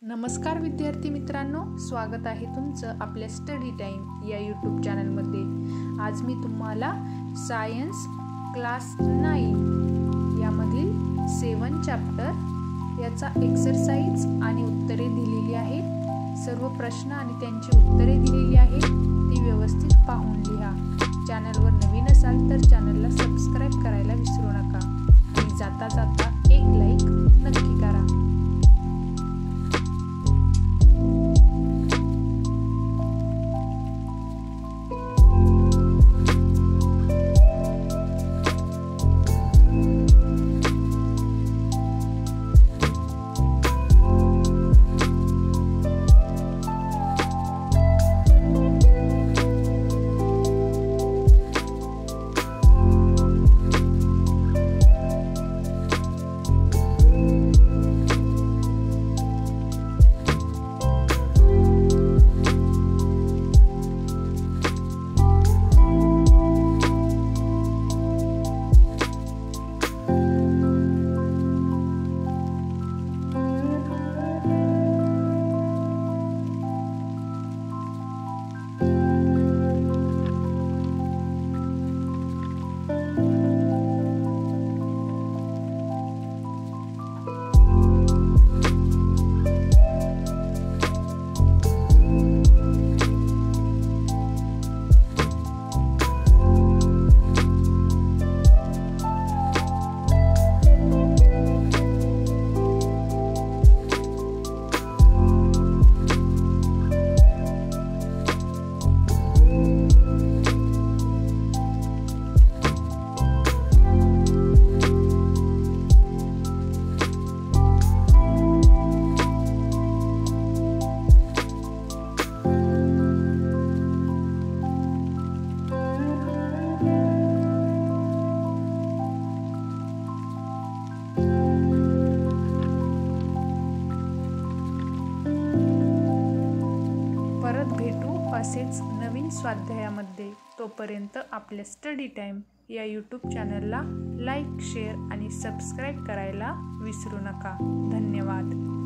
नमस्कार विद्यार्थी मित्रांनो, स्वागत आहे तुमचं आपल्या स्टडी टाइम या यूट्यूब चॅनलमध्ये। आज मी तुम्हाला सायन्स क्लास 9 यामधील 7 चॅप्टर याचा एक्सरसाइज आणि उत्तरे दिलेली आहेत। सर्व प्रश्न आणि त्यांची उत्तरे दिलेली आहेत, ती व्यवस्थित पाहून लिहा। चॅनलवर नवीन असाल तर चॅनलला सबस्क्राइब करायला विसरू नका आणि जाता जाता एक लाईक नक्की करा। परत भेटू असेच नवीन स्वाध्यायामध्ये। तोपर्यंत आपल्या स्टडी टाइम या यूट्यूब चॅनलला लाईक, शेअर आणि सबस्क्राइब करायला विसरू नका। धन्यवाद।